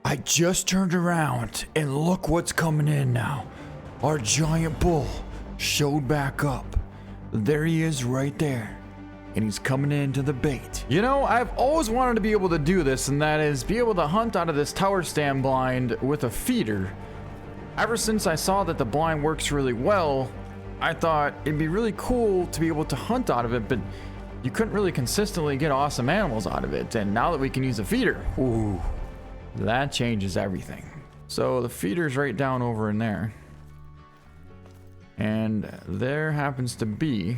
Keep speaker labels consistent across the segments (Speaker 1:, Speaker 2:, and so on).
Speaker 1: I just turned around and look what's coming in now. Our giant bull showed back up. There he is right there. And he's coming into the bait. You know, I've always wanted to be able to do this, and that is be able to hunt out of this tower stand blind with a feeder. Ever since I saw that the blind works really well, I thought it'd be really cool to be able to hunt out of it, but you couldn't really consistently get awesome animals out of it. And now that we can use a feeder, ooh, that changes everything. So the feeder's right down over in there. And there happens to be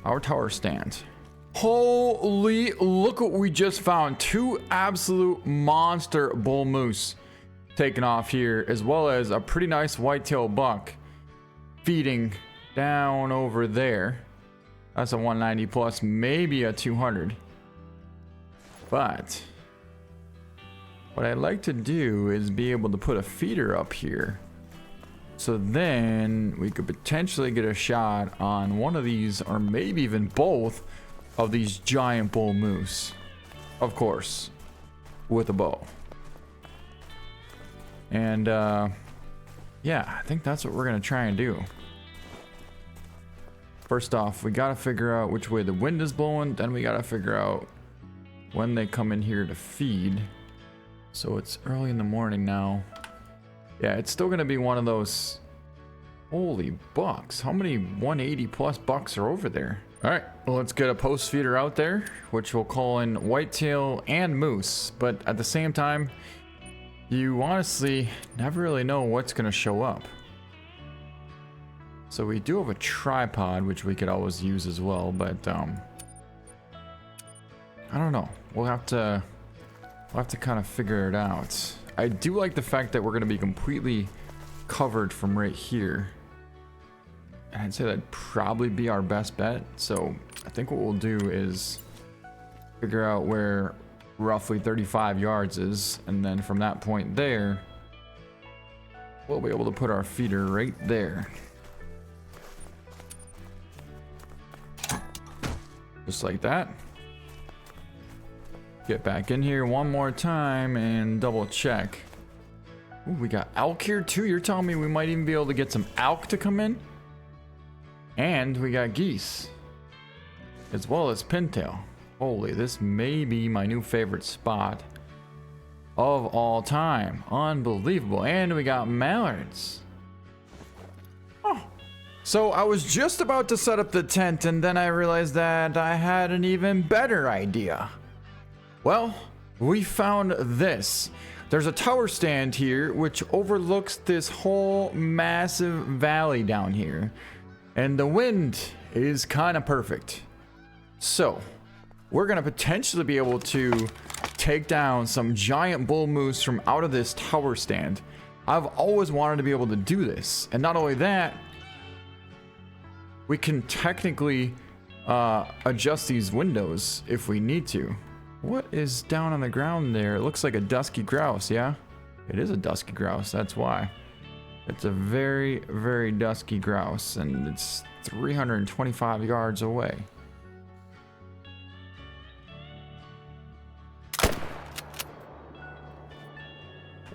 Speaker 1: our tower stand. Holy, look what we just found. 2 absolute monster bull moose taken off here, as well as a pretty nice whitetail buck feeding down over there. That's a 190 plus, maybe a 200. But what I'd like to do is be able to put a feeder up here. So then we could potentially get a shot on one of these, or maybe even both of these giant bull moose. Of course, with a bow. And yeah, I think that's what we're gonna try and do. First off, we gotta figure out which way the wind is blowing, then we gotta figure out when they come in here to feed. So it's early in the morning now. Yeah, it's still gonna be one of those. Holy bucks, how many 180 plus bucks are over there? All right, well, let's get a post feeder out there, which we'll call in whitetail and moose. But at the same time, you honestly never really know what's gonna show up. So we do have a tripod, which we could always use as well, but I don't know. We'll have to kind of figure it out. I do like the fact that we're gonna be completely covered from right here. And I'd say that'd probably be our best bet. So I think what we'll do is figure out where roughly 35 yards is, and then from that point there, we'll be able to put our feeder right there. Just like that. Get back in here one more time and double check. Ooh, we got elk here too. You're telling me we might even be able to get some elk to come in? And we got geese, as well as pintail. Holy, this may be my new favorite spot of all time. Unbelievable. And we got mallards. Oh. So I was just about to set up the tent, and then I realized that I had an even better idea. Well, we found this. There's a tower stand here which overlooks this whole massive valley down here. And the wind is kind of perfect. So we're going to potentially be able to take down some giant bull moose from out of this tower stand. I've always wanted to be able to do this. And not only that, we can technically adjust these windows if we need to. What is down on the ground there? It looks like a dusky grouse, yeah? It is a dusky grouse, that's why. It's a very, very dusky grouse, and it's 325 yards away.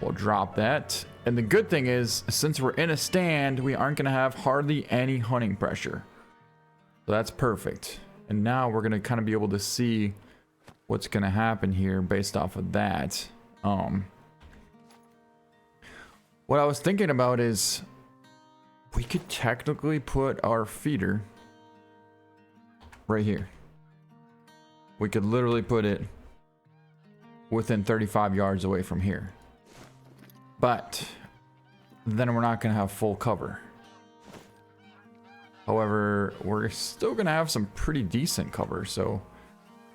Speaker 1: We'll drop that. And the good thing is, since we're in a stand, we aren't going to have hardly any hunting pressure. So that's perfect. And now we're going to kind of be able to see what's going to happen here based off of that. What I was thinking about is we could technically put our feeder right here. We could literally put it within 35 yards away from here. But then we're not going to have full cover. However, we're still going to have some pretty decent cover. So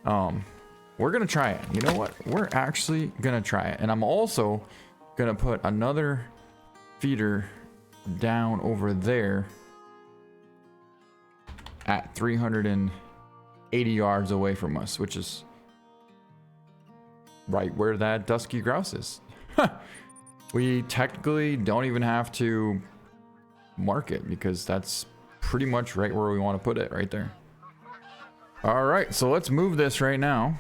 Speaker 1: we're going to try it. You know what? We're actually going to try it. And I'm also going to put another feeder down over there at 380 yards away from us, which is right where that dusky grouse is. We technically don't even have to mark it because that's pretty much right where we want to put it, right there. All right, so let's move this right now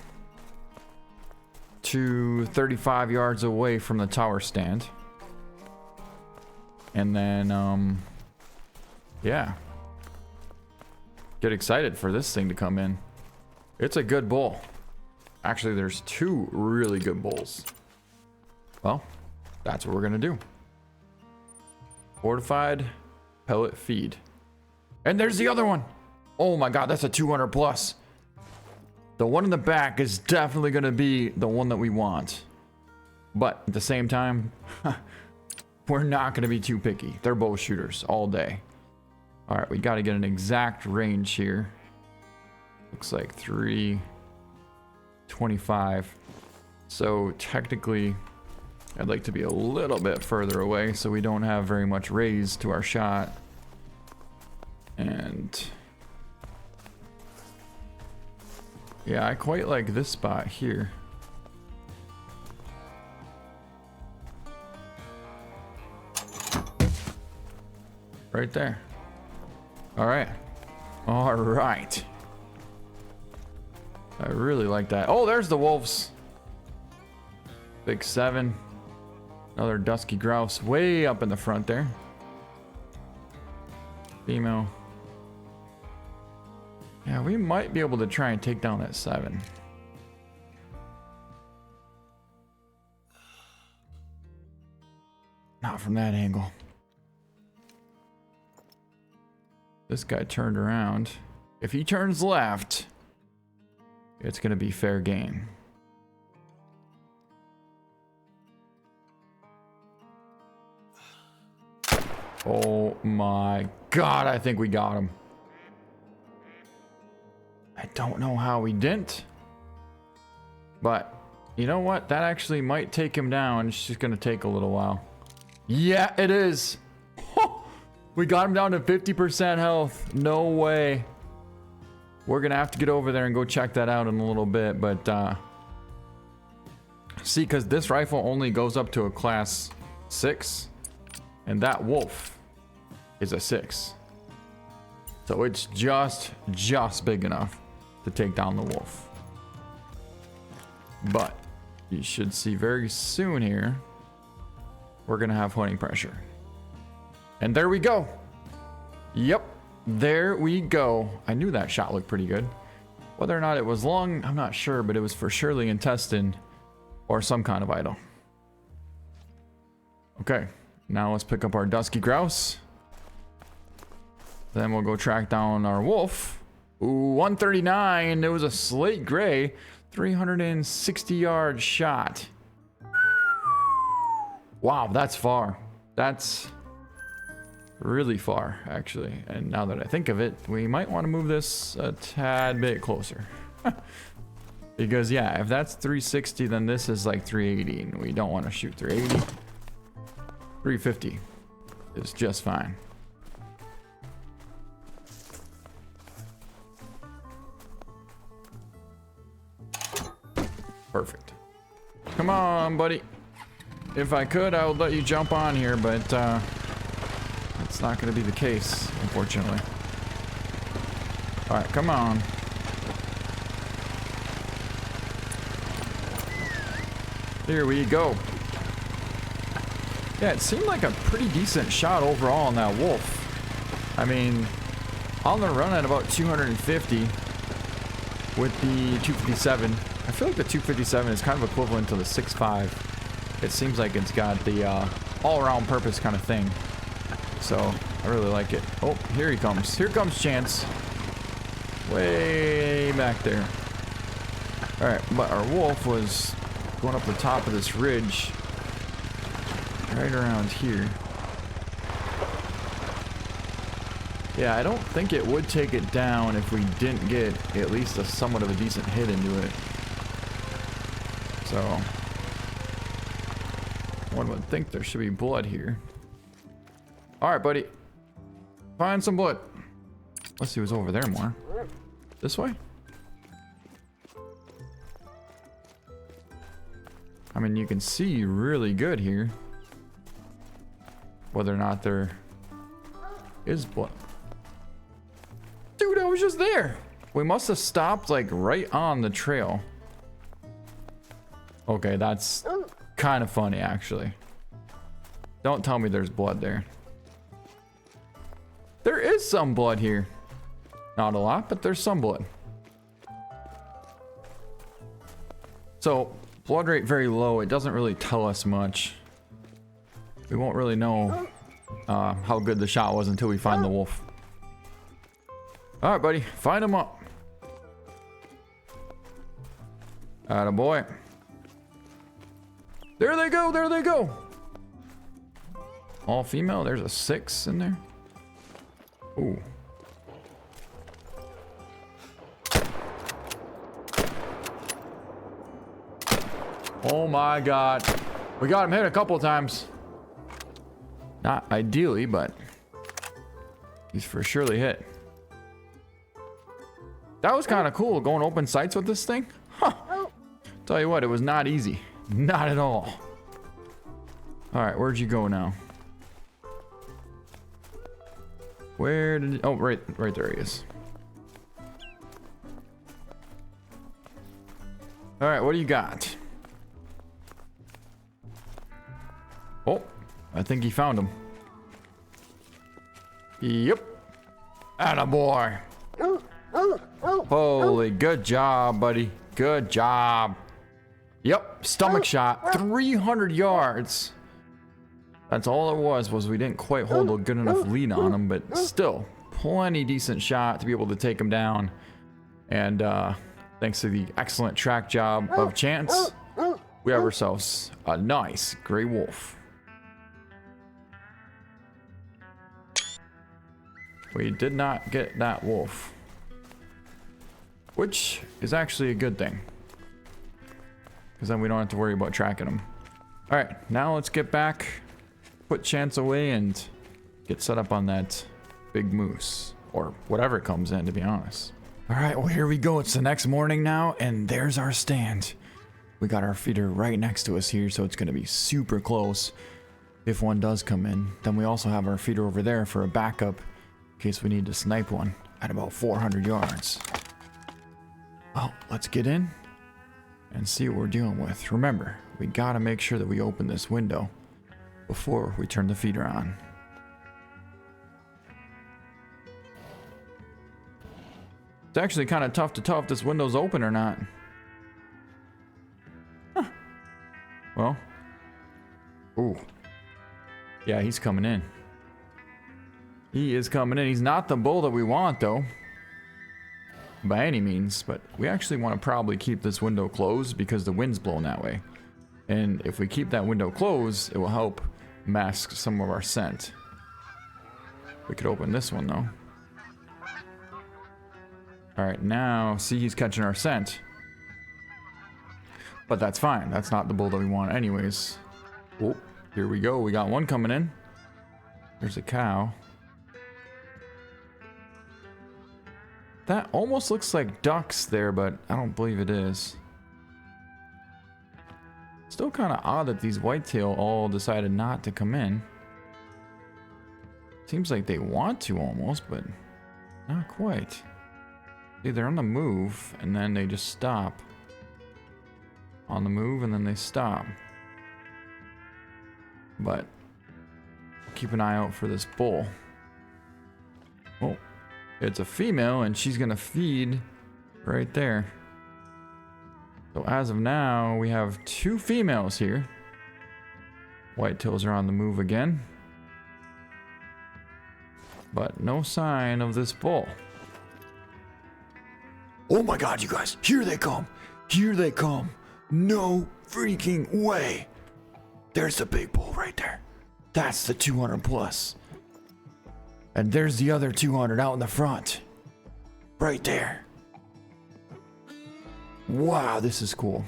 Speaker 1: to 35 yards away from the tower stand. And then, yeah. Get excited for this thing to come in. It's a good bull. Actually, there's two really good bulls. Well, that's what we're gonna do. Fortified pellet feed. And there's the other one. Oh my god, that's a 200 plus. The one in the back is definitely gonna be the one that we want. But at the same time, we're not gonna be too picky. They're both shooters all day. All right, we gotta get an exact range here. Looks like 325. So technically, I'd like to be a little bit further away so we don't have very much raise to our shot. And yeah, I quite like this spot here. Right there. All right. All right. I really like that. Oh, there's the wolves. Big 7. Another dusky grouse way up in the front there. Female. Yeah, we might be able to try and take down that 7. Not from that angle. This guy turned around. If he turns left, it's gonna be fair game. Oh my god, I think we got him. I don't know how we didn't. But you know what? That actually might take him down. It's just gonna take a little while. Yeah, it is. We got him down to 50% health. No way. We're gonna have to get over there and go check that out in a little bit, but see, because this rifle only goes up to a class 6, and that wolf is a 6. So it's just big enough to take down the wolf. But you should see very soon here, we're gonna have hunting pressure. And there we go. Yep, there we go. I knew that shot looked pretty good. Whether or not it was long, I'm not sure, but it was for surely intestine or some kind of idol. Okay, now let's pick up our dusky grouse. Then we'll go track down our wolf. Ooh, 139. It was a slate gray, 360 yard shot. Wow, that's far. That's really far, actually. And now that I think of it, we might want to move this a tad bit closer. Because yeah, if that's 360, then this is like 380, and we don't want to shoot 380. 350 is just fine. Perfect. Come on, buddy. If I could, I would let you jump on here, but it's not going to be the case, unfortunately. All right, come on. Here we go. Yeah, it seemed like a pretty decent shot overall on that wolf. I mean, on the run at about 250 with the 257. I feel like the 257 is kind of equivalent to the 6.5. It seems like it's got the all-around purpose kind of thing. So I really like it. Oh, here he comes. Here comes Chance. Way back there. All right, but our wolf was going up the top of this ridge. Right around here. Yeah, I don't think it would take it down if we didn't get at least a somewhat of a decent hit into it. So one would think there should be blood here. All right, buddy. Find some blood. Let's see what's over there more. This way? I mean, you can see really good here. Whether or not there is blood. Dude, I was just there. We must have stopped like right on the trail. Okay, that's kind of funny, actually. Don't tell me there's blood there. There is some blood here. Not a lot, but there's some blood. So, blood rate very low. It doesn't really tell us much. We won't really know how good the shot was until we find the wolf. Alright, buddy. Find him up. Attaboy. There they go. There they go. All female. There's a 6 in there. Ooh. Oh my god. We got him hit a couple of times. Not ideally, but he's for surely hit. That was kind of cool, going open sights with this thing. Huh. Tell you what, it was not easy. Not at all. Alright, where'd you go now? Where did... Oh, right there he is. Alright, what do you got? Oh, I think he found him. Yep. Attaboy. Holy, good job, buddy. Good job. Yep, stomach shot. 300 yards. That's all it was we didn't quite hold a good enough lead on him, but still, plenty decent shot to be able to take him down. And thanks to the excellent track job of Chance, we have ourselves a nice gray wolf. We did not get that wolf, which is actually a good thing, because then we don't have to worry about tracking him. All right, now let's get back, put Chance away, and get set up on that big moose, or whatever it comes in, to be honest. All right, well, here we go. It's the next morning now, and there's our stand. We got our feeder right next to us here, so it's gonna be super close if one does come in. Then we also have our feeder over there for a backup in case we need to snipe one at about 400 yards. Well, let's get in and see what we're dealing with. Remember, we gotta make sure that we open this window before we turn the feeder on. It's actually kind of tough to tell if this window's open or not. Huh. Well. Ooh. Yeah, he's coming in. He is coming in. He's not the bull that we want, though, by any means, but we actually want to probably keep this window closed because the wind's blowing that way. And if we keep that window closed, it will help mask some of our scent. We could open this one, though. All right, now, see, he's catching our scent. But that's fine. That's not the bull that we want anyways. Oh, here we go. We got one coming in. There's a cow. That almost looks like ducks there, but I don't believe it is. Still kind of odd that these whitetail all decided not to come in. Seems like they want to almost, but not quite. See, they're on the move, and then they just stop. On the move, and then they stop. But keep an eye out for this bull. Oh, it's a female, and she's gonna feed right there. So as of now, we have 2 females here. Whitetails are on the move again. But no sign of this bull. Oh my god, you guys, here they come. Here they come. No freaking way. There's the big bull right there. That's the 200 plus. And there's the other 200 out in the front. Right there. Wow, this is cool.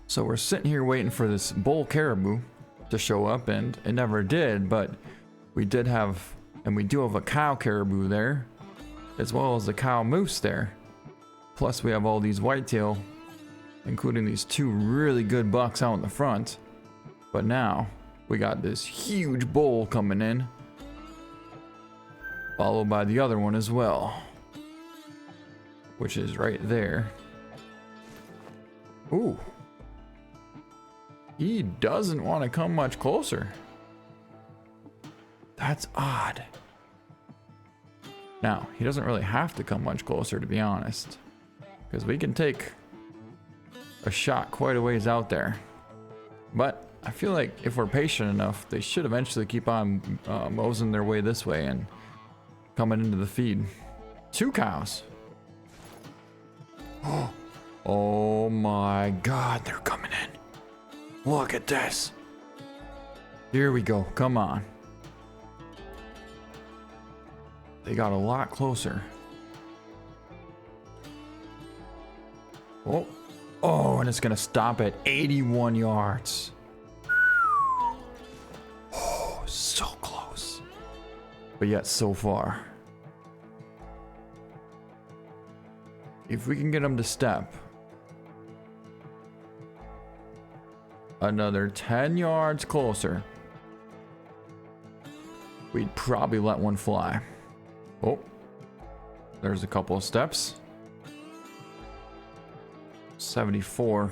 Speaker 1: So we're sitting here waiting for this bull caribou to show up, and it never did, but we did have, and we do have a cow caribou there, as well as the cow moose there. Plus we have all these whitetail, including these 2 really good bucks out in the front. But now we got this huge bull coming in, followed by the other one as well, which is right there. Ooh, he doesn't want to come much closer. That's odd. Now, he doesn't really have to come much closer, to be honest, because we can take a shot quite a ways out there. But I feel like if we're patient enough, they should eventually keep on moseying their way this way and coming into the feed. 2 cows. Oh my god, they're coming in. Look at this. Here we go. Come on. They got a lot closer. Oh. Oh, and it's going to stop at 81 yards. Oh, so close. But yet so far. If we can get them to step another 10 yards closer, we'd probably let one fly. Oh, there's a couple of steps. 74.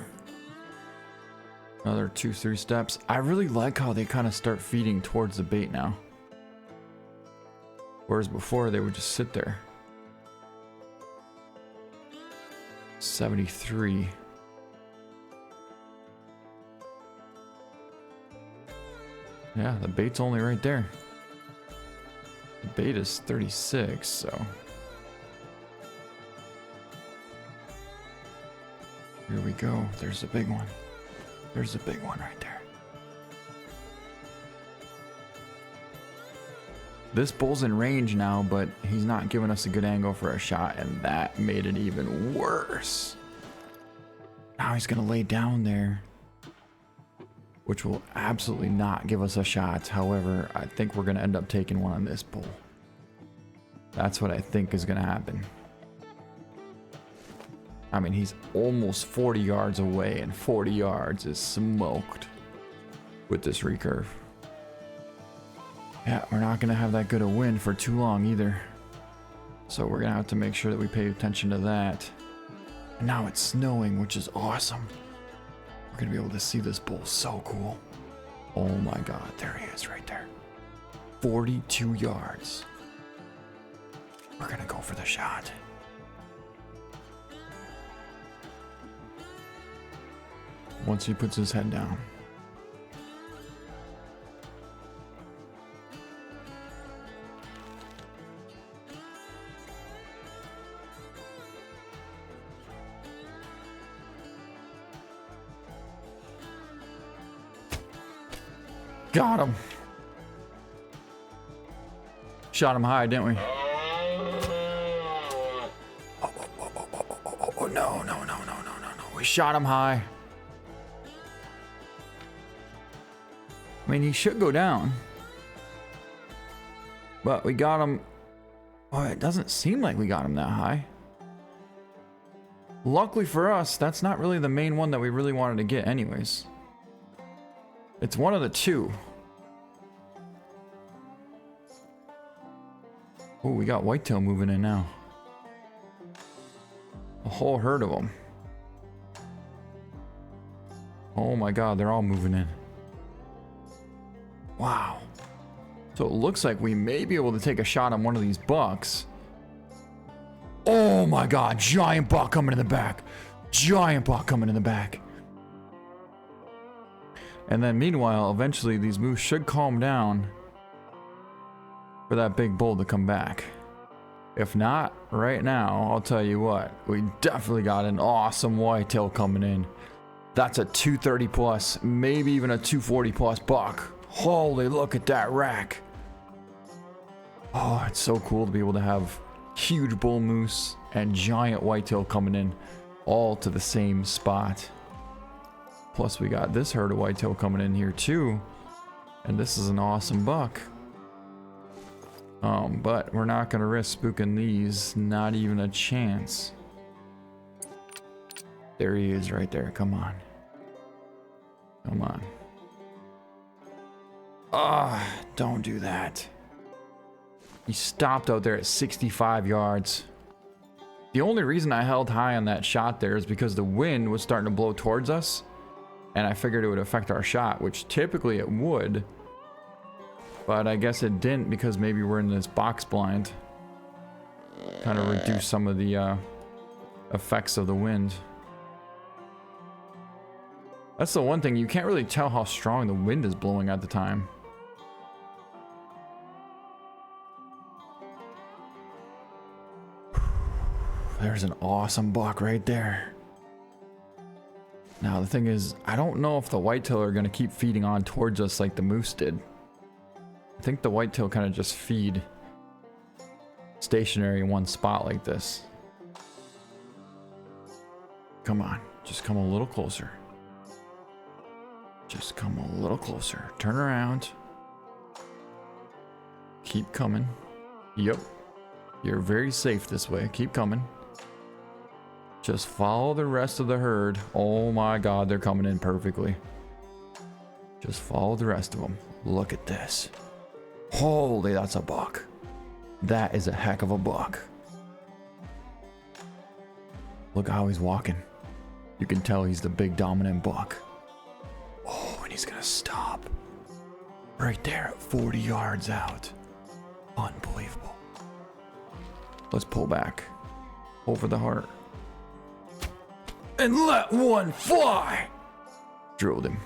Speaker 1: Another 2-3 steps. I really like how they kind of start feeding towards the bait now. Whereas before they would just sit there. 73. Yeah, the bait's only right there. The bait is 36, so. Here we go. There's a big one. There's a big one right there. This bull's in range now, but he's not giving us a good angle for a shot, and that made it even worse. Now he's gonna lay down there, which will absolutely not give us a shot. However, I think we're gonna end up taking one on this bull. That's what I think is gonna happen. I mean, he's almost 40 yards away, and 40 yards is smoked with this recurve. Yeah, we're not gonna have that good a wind for too long either. So we're gonna have to make sure that we pay attention to that. And now it's snowing, which is awesome. We're gonna be able to see this bull. So cool. Oh my god, there he is right there. 42 yards. We're gonna go for the shot. Once he puts his head down. Got him. Shot him high, didn't we? Oh, no. We shot him high. I mean, he should go down. But we got him. Oh, it doesn't seem like we got him that high. Luckily for us, that's not really the main one that we really wanted to get anyways. It's one of the two. Oh, we got whitetail moving in now. A whole herd of them. Oh my god, they're all moving in. Wow. So it looks like we may be able to take a shot on one of these bucks. Oh my god, giant buck coming in the back. Giant buck coming in the back. And then meanwhile, eventually these moose should calm down for that big bull to come back. If not, right now, I'll tell you what, we definitely got an awesome whitetail coming in. That's a 230 plus, maybe even a 240 plus buck. Holy, look at that rack. Oh, it's so cool to be able to have huge bull moose and giant whitetail coming in all to the same spot. Plus we got this herd of whitetail coming in here too. And this is an awesome buck. But we're not gonna risk spooking these, not even a chance. There he is right there, come on. Come on. Ah, don't do that. He stopped out there at 65 yards. The only reason I held high on that shot there is because the wind was starting to blow towards us. And I figured it would affect our shot, which typically it would. But I guess it didn't because maybe we're in this box blind. Kind of reduce some of the effects of the wind. That's the one thing, you can't really tell how strong the wind is blowing at the time. There's an awesome buck right there. Now the thing is, I don't know if the whitetail are going to keep feeding on towards us like the moose did. I think the whitetail kind of just feed stationary in one spot like this. Come on, just come a little closer. Just come a little closer. Turn around. Keep coming. Yep. You're very safe this way. Keep coming. Just follow the rest of the herd. Oh my God, they're coming in perfectly. Just follow the rest of them. Look at this. Holy, that's a buck. That is a heck of a buck. Look how he's walking. You can tell he's the big dominant buck. Oh, and he's gonna stop. Right there at 40 yards out. Unbelievable. Let's pull back. Over the heart. And let one fly! Drilled him.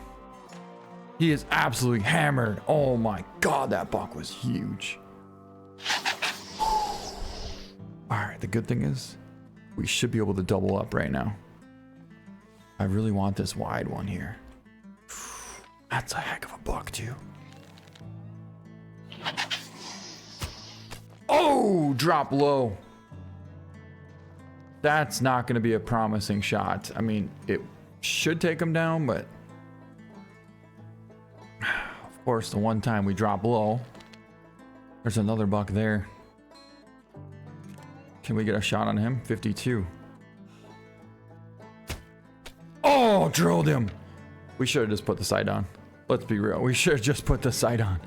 Speaker 1: He is absolutely hammered. Oh my God, that buck was huge. Alright, the good thing is, we should be able to double up right now. I really want this wide one here. That's a heck of a buck too. Oh, drop low. That's not going to be a promising shot. I mean, it should take him down, but of course, the one time we drop low, there's another buck there. Can we get a shot on him? 52. Oh, drilled him. We should have just put the sight on. Let's be real. We should have just put the sight on.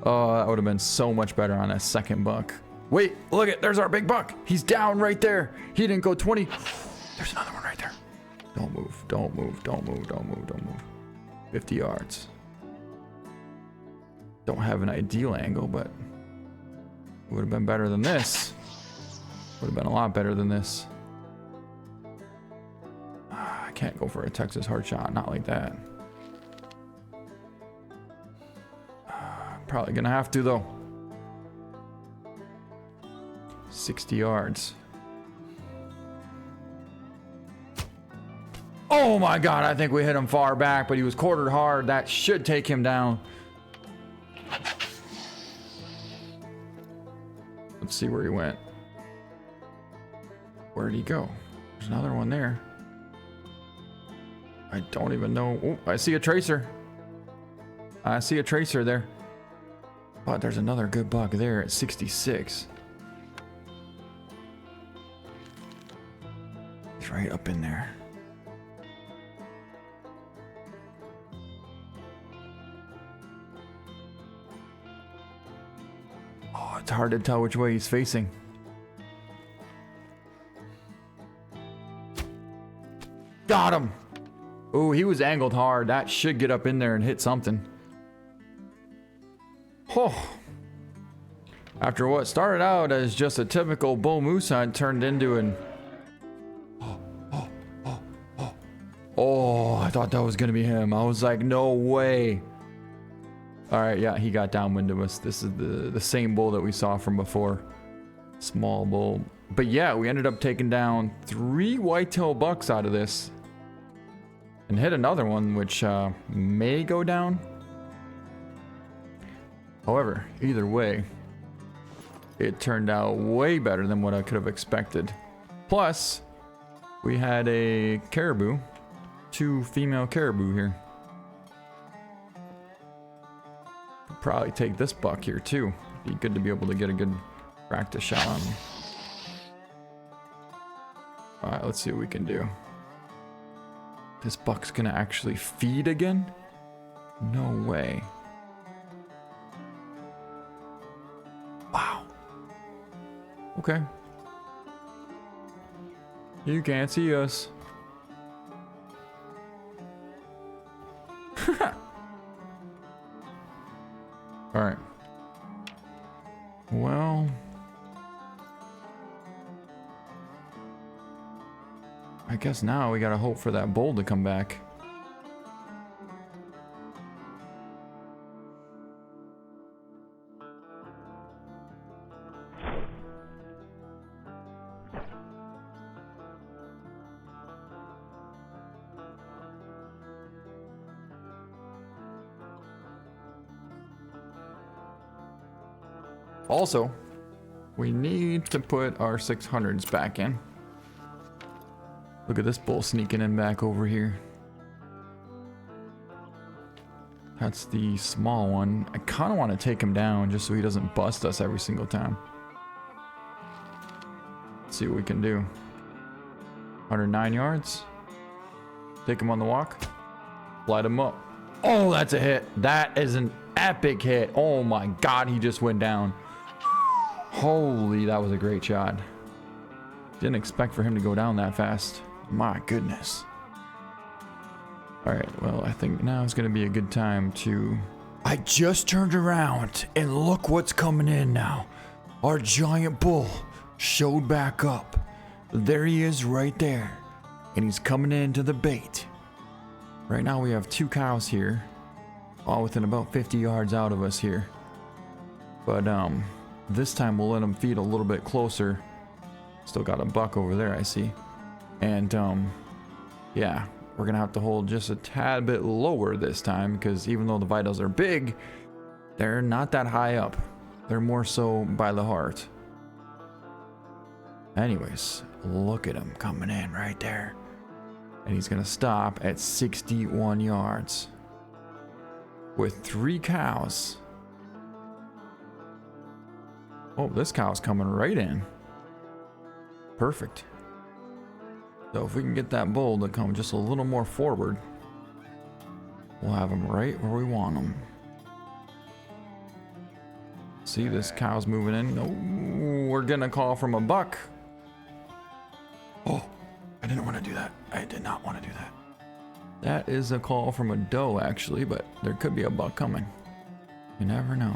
Speaker 1: Oh, that would have been so much better on that second buck. Wait, look at, there's our big buck. He's down right there. He didn't go 20. There's another one right there. Don't move, don't move, don't move, don't move, don't move. 50 yards. Don't have an ideal angle, but it would have been better than this. Would have been a lot better than this. I can't go for a Texas hard shot, not like that. Probably gonna have to though. 60 yards. Oh my God, I think we hit him far back, but he was quartered hard. That should take him down. Let's see where he went. Where'd he go? There's another one there. I don't even know. Oh, I see a tracer. I see a tracer there. But there's another good buck there at 66. He's right up in there. Oh, it's hard to tell which way he's facing. Got him. Oh, he was angled hard. That should get up in there and hit something. Oh. After what started out as just a typical bull moose hunt turned into an... Oh, I thought that was going to be him. I was like, no way. All right, yeah, he got downwind of us. This is the same bull that we saw from before. Small bull. But yeah, we ended up taking down 3 whitetail bucks out of this. And hit another one, which may go down. However, either way, it turned out way better than what I could have expected. Plus, we had a caribou. 2 female caribou here. Could probably take this buck here too. Be good to be able to get a good practice shot on him. Alright, let's see what we can do. This buck's gonna actually feed again? No way. Wow. Okay. You can't see us. All right. Well, I guess now we gotta hope for that bull to come back. Also, we need to put our 600s back in. Look at this bull sneaking in back over here. That's the small one. I kind of want to take him down just so he doesn't bust us every single time. Let's see what we can do. 109 yards. Take him on the walk. Light him up. Oh, that's a hit. That is an epic hit. Oh my God, he just went down. Holy, that was a great shot. Didn't expect for him to go down that fast. My goodness. Alright, well, I think now is going to be a good time to... I just turned around, and look what's coming in now. Our giant bull showed back up. There he is right there. And he's coming into the bait. Right now we have 2 cows here. All within about 50 yards out of us here. But, this time we'll let them feed a little bit closer. Still got a buck over there, I see. And, yeah, we're gonna have to hold just a tad bit lower this time, because even though the vitals are big, they're not that high up. They're more so by the heart. Anyways, look at him coming in right there. And he's gonna stop at 61 yards. With 3 cows. Oh, this cow's coming right in. Perfect. So if we can get that bull to come just a little more forward, we'll have him right where we want him. See, this cow's moving in. Oh, we're gonna call from a buck. Oh, I didn't want to do that. I did not want to do that. That is a call from a doe, actually, but there could be a buck coming. You never know.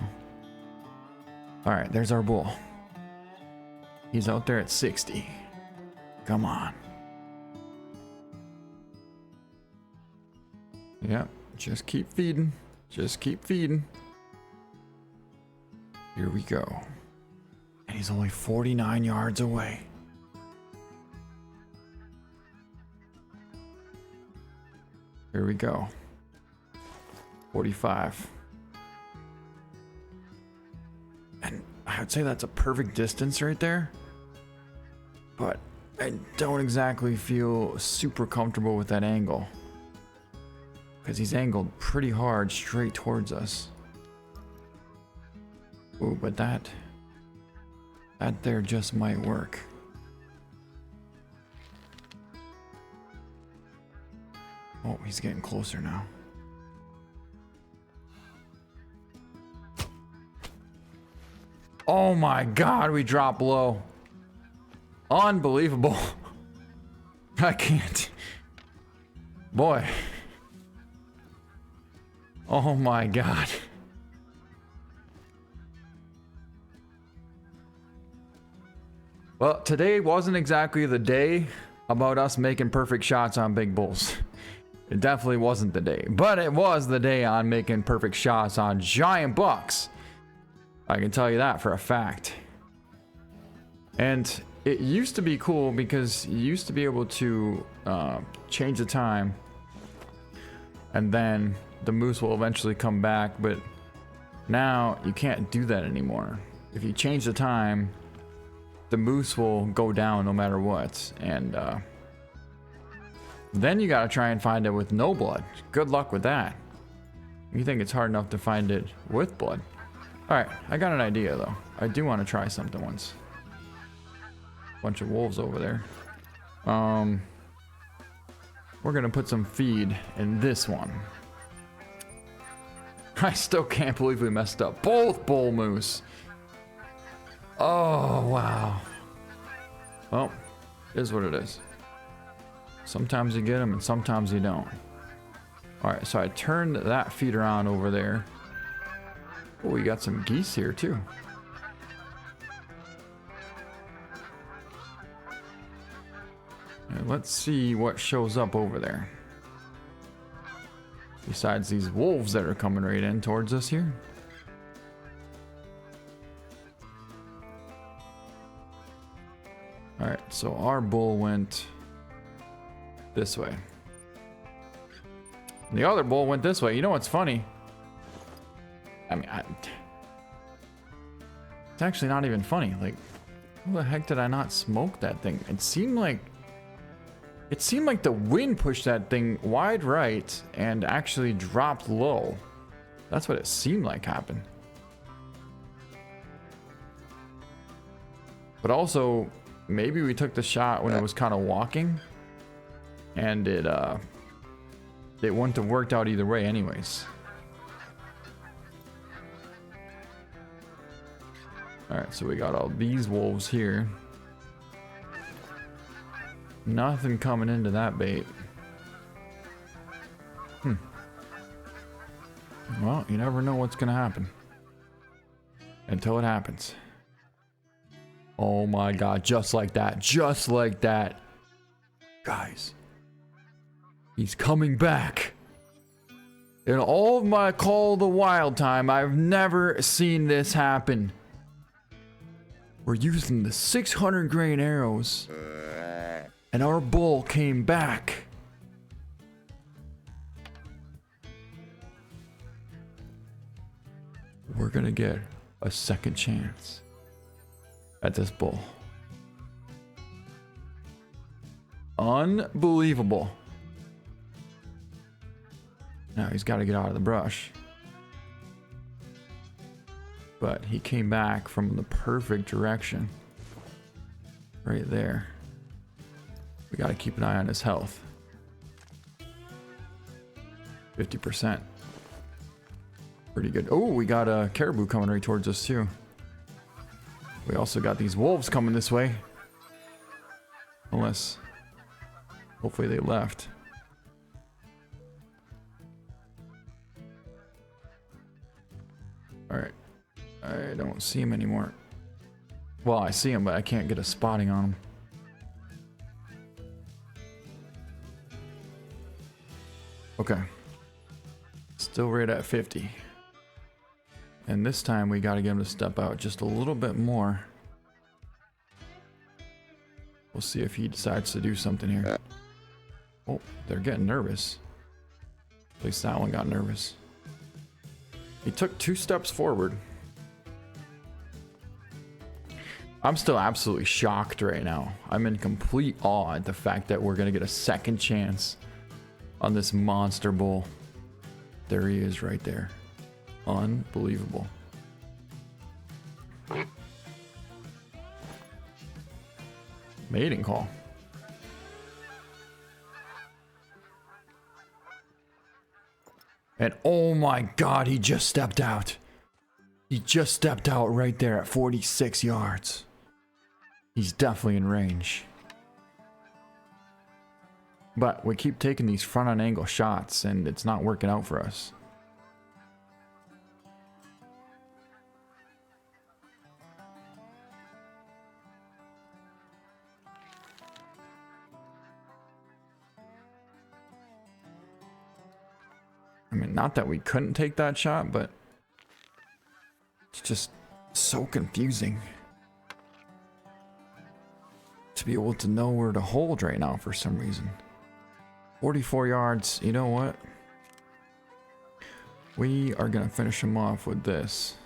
Speaker 1: All right, there's our bull. He's out there at 60. Come on. Yep, just keep feeding. Just keep feeding. Here we go. And he's only 49 yards away. Here we go. 45. And I'd say that's a perfect distance right there. But I don't exactly feel super comfortable with that angle. Because he's angled pretty hard straight towards us. Ooh, but that there just might work. Oh, he's getting closer now. Oh my God, we dropped low. Unbelievable. I can't. Boy. Oh my God. Well, today wasn't exactly the day about us making perfect shots on big bulls. It definitely wasn't the day, but it was the day on making perfect shots on giant bucks. I can tell you that for a fact. And it used to be cool because you used to be able to change the time, and then the moose will eventually come back, but now you can't do that anymore. If you change the time, the moose will go down no matter what, and then you gotta try and find it with no blood. Good luck with that. You think it's hard enough to find it with blood. Alright, I got an idea though. I do want to try something once. Bunch of wolves over there. We're gonna put some feed in this one. I still can't believe we messed up both bull moose. Oh, wow. Well, it is what it is. Sometimes you get them and sometimes you don't. Alright, so I turned that feeder on over there. Oh, we got some geese here too. And let's see what shows up over there. Besides these wolves that are coming right in towards us here. Alright, so our bull went this way. The other bull went this way. You know what's funny? I mean, it's actually not even funny. Like, how the heck did I not smoke that thing? It seemed like the wind pushed that thing wide right and actually dropped low. That's what it seemed like happened. But also, maybe we took the shot when it was kind of walking, and it wouldn't have worked out either way anyways. Alright, so we got all these wolves here. Nothing coming into that bait. Well, you never know what's gonna happen until it happens. Oh my god, just like that. Just like that. Guys. He's coming back. In all of my Call of the Wild time, I've never seen this happen. We're using the 600 grain arrows, and our bull came back. We're gonna get a second chance at this bull. Unbelievable. Now he's got to get out of the brush. But he came back from the perfect direction. Right there. We got to keep an eye on his health. 50%. Pretty good. Oh, we got a caribou coming right towards us too. We also got these wolves coming this way. Unless, hopefully they left. Alright. I don't see him anymore. Well, I see him, but I can't get a spotting on him. Okay. Still right at 50. And this time we gotta get him to step out just a little bit more. We'll see if he decides to do something here. Oh, they're getting nervous. At least that one got nervous. He took 2 steps forward. I'm still absolutely shocked right now. I'm in complete awe at the fact that we're gonna get a second chance on this monster bull. There he is right there. Unbelievable. Mating call. And oh my god, he just stepped out. He just stepped out right there at 46 yards. He's definitely in range. But we keep taking these front on angle shots and it's not working out for us. I mean, not that we couldn't take that shot, but it's just so confusing to be able to know where to hold right now for some reason. 44 yards, you know what? We are gonna finish him off with this.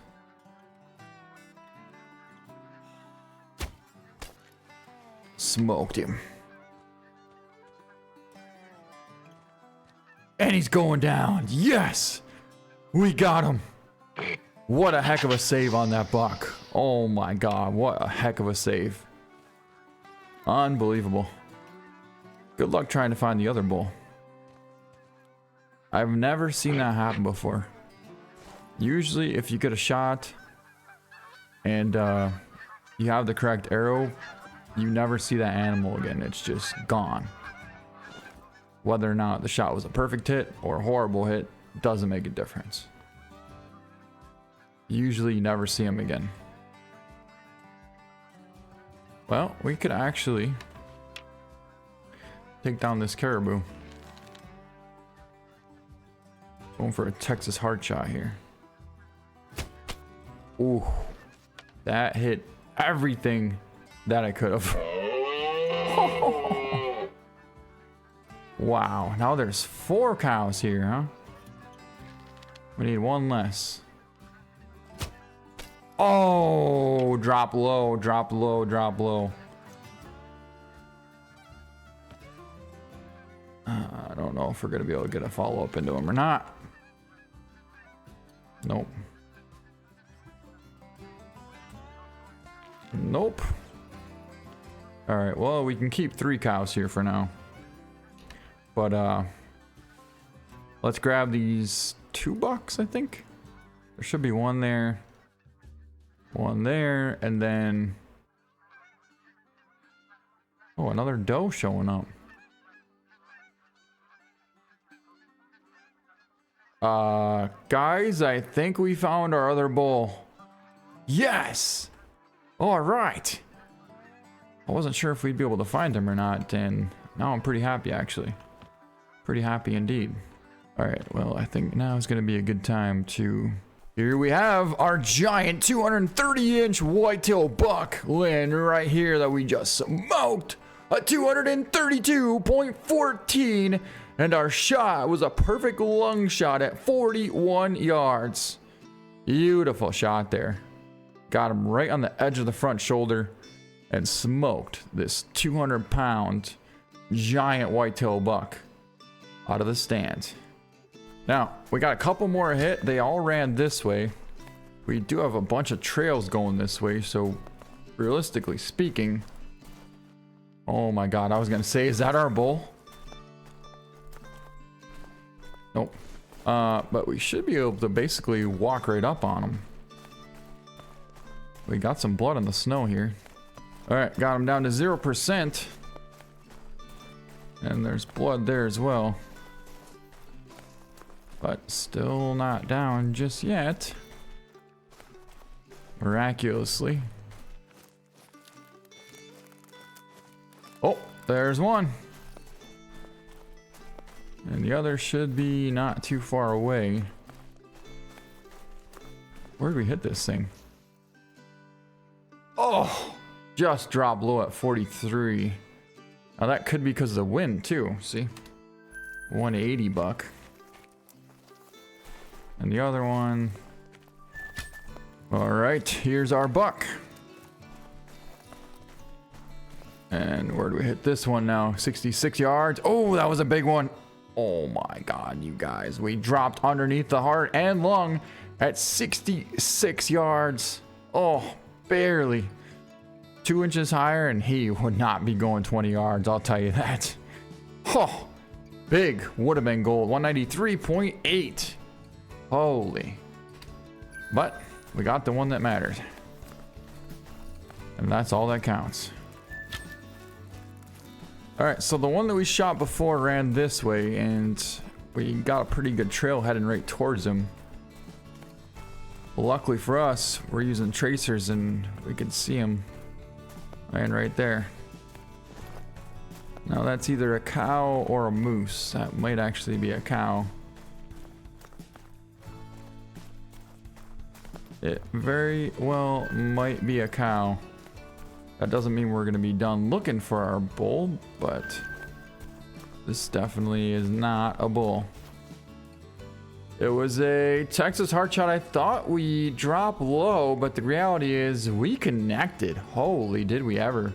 Speaker 1: Smoked him. And he's going down. Yes! We got him. What a heck of a save on that buck. Oh my god, what a heck of a save. Unbelievable. Good luck trying to find the other bull. I've never seen that happen before. Usually if you get a shot and you have the correct arrow, you never see that animal again. It's just gone. Whether or not the shot was a perfect hit or a horrible hit doesn't make a difference. usually you never see him again. Well, we could actually take down this caribou. Going for a Texas hard shot here. Ooh, that hit everything that I could have. Wow, now there's 4 cows here, huh? We need 1 less. Oh, drop low, drop low, drop low. I don't know if we're gonna be able to get a follow-up into him or not. Nope. Nope. All right, well, we can keep 3 cows here for now. But let's grab these 2 bucks, I think. There should be 1 there. 1 there, and then oh, another doe showing up. Guys, I think we found our other bull. Yes! All right. I wasn't sure if we'd be able to find him or not, and now I'm pretty happy, actually. Pretty happy indeed. All right, well, I think now is going to be a good time to... Here we have our giant 230-inch whitetail buck laying right here that we just smoked. A 232.14, and our shot was a perfect lung shot at 41 yards. Beautiful shot there. Got him right on the edge of the front shoulder and smoked this 200-pound giant whitetail buck out of the stand. Now, we got a couple more hit. They all ran this way. We do have a bunch of trails going this way, so realistically speaking... Oh my god, I was gonna say, is that our bull? Nope. But we should be able to basically walk right up on him. We got some blood on the snow here. Alright, got him down to 0%. And there's blood there as well. But still not down just yet. Miraculously. Oh, there's one. And the other should be not too far away. Where did we hit this thing? Oh, just dropped low at 43. Now that could be because of the wind too, see? 180 buck. And the other one. All right, here's our buck. And where do we hit this one now? 66 yards. Oh, that was a big one. Oh my god, you guys. We dropped underneath the heart and lung at 66 yards. Oh, barely. 2 inches higher and he would not be going 20 yards, I'll tell you that. Oh, big. Would have been gold. 193.8. Holy. But we got the one that mattered. And that's all that counts. Alright, so the one that we shot before ran this way, and we got a pretty good trail heading right towards him. Luckily for us, we're using tracers and we can see him laying right there. Now that's either a cow or a moose. That might actually be a cow. It very well might be a cow. That doesn't mean we're going to be done looking for our bull, but this definitely is not a bull. It was a Texas heart shot. I thought we dropped low, but the reality is we connected. Holy, did we ever.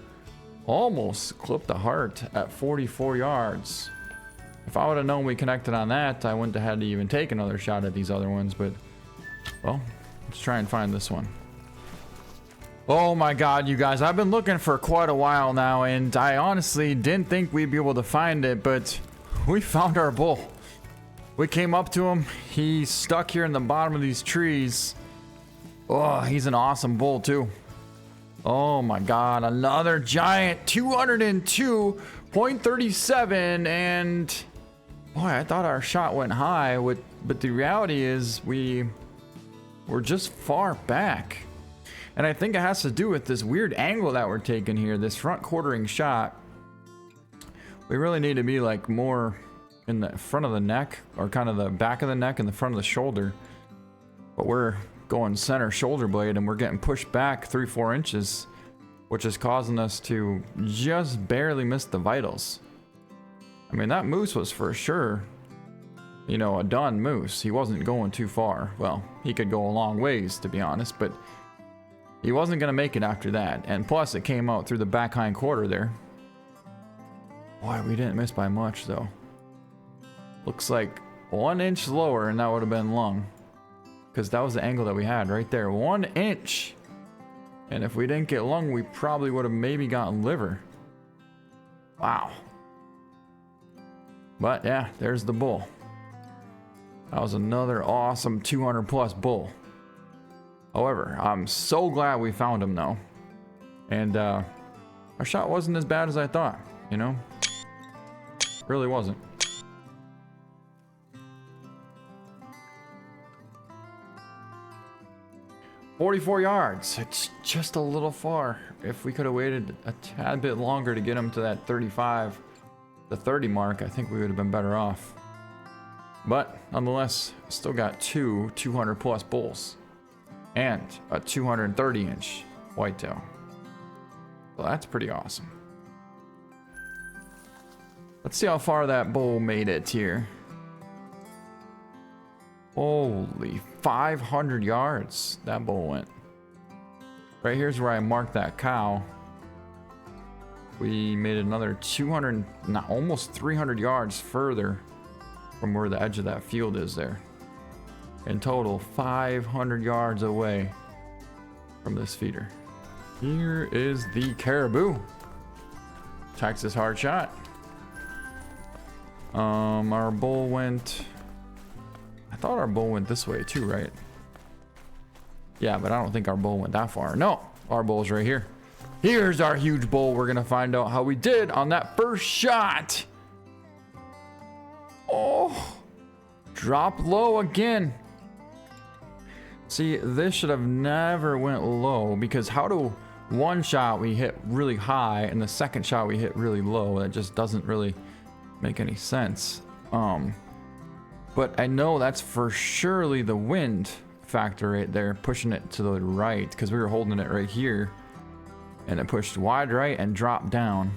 Speaker 1: Almost clipped the heart at 44 yards. If I would have known we connected on that, I wouldn't have had to even take another shot at these other ones, but well, let's try and find this one. Oh my god, you guys, I've been looking for quite a while now, and I honestly didn't think we'd be able to find it, but we found our bull. We came up to him. He's stuck here in the bottom of these trees. Oh, he's an awesome bull too. Oh my god, another giant 202.37, and boy, I thought our shot went high, but the reality is we we're just far back. And I think it has to do with this weird angle that we're taking here, this front quartering shot. We really need to be like more in the front of the neck, or kind of the back of the neck and the front of the shoulder. But we're going center shoulder blade and we're getting pushed back 3-4 inches, which is causing us to just barely miss the vitals. I mean, that moose was for sure, you know, a done moose. He wasn't going too far. Well, he could go a long ways, to be honest, but he wasn't going to make it after that. And plus, it came out through the back hind quarter there. Boy, we didn't miss by much, though. Looks like 1 inch lower, and that would have been lung. Because that was the angle that we had right there. 1 inch! And if we didn't get lung, we probably would have maybe gotten liver. Wow. But yeah, there's the bull. That was another awesome 200 plus bull. However, I'm so glad we found him though. And our shot wasn't as bad as I thought, you know? Really wasn't. "44 yards. It's just a little far. If we could have waited a tad bit longer to get him to that 35, the 30 mark, I think we would have been better off. But nonetheless, still got two 200 plus bulls and a 230 inch whitetail. So that's pretty awesome. Let's see how far that bull made it here. Holy 500 yards that bull went. Right here's where I marked that cow. We made another 200, not almost 300 yards further from where the edge of that field is there. In total, 500 yards away from this feeder. Here is the caribou. Texas hard shot. Our bull went, I thought our bull went this way too, right? Yeah, but I don't think our bull went that far. No, our bull's right here. Here's our huge bull. We're gonna find out how we did on that first shot. Oh, drop low again. See, this should have never went low, because how do one shot we hit really high and the second shot we hit really low? That just doesn't really make any sense. But I know that's for surely the wind factor right there, pushing it to the right, because we were holding it right here and it pushed wide right and dropped down.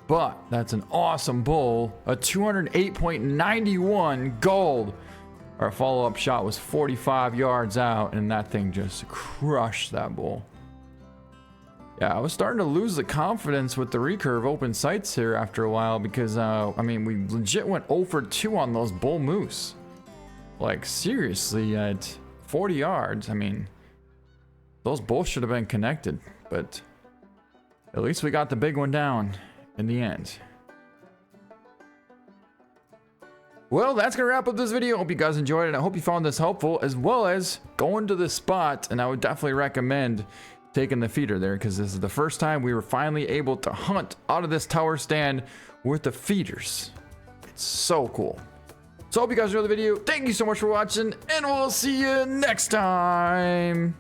Speaker 1: But that's an awesome bull, a 208.91 gold. Our follow-up shot was 45 yards out, and that thing just crushed that bull. Yeah, I was starting to lose the confidence with the recurve open sights here after a while, because I mean, we legit went 0 for 2 on those bull moose. Like seriously, at 40 yards, I mean, those bulls should have been connected, but at least we got the big one down in the end. Well, that's gonna wrap up this video. Hope you guys enjoyed it. I hope you found this helpful, as well as going to this spot. And I would definitely recommend taking the feeder there, because this is the first time we were finally able to hunt out of this tower stand with the feeders. It's so cool. So I hope you guys enjoyed the video. Thank you so much for watching, and we'll see you next time.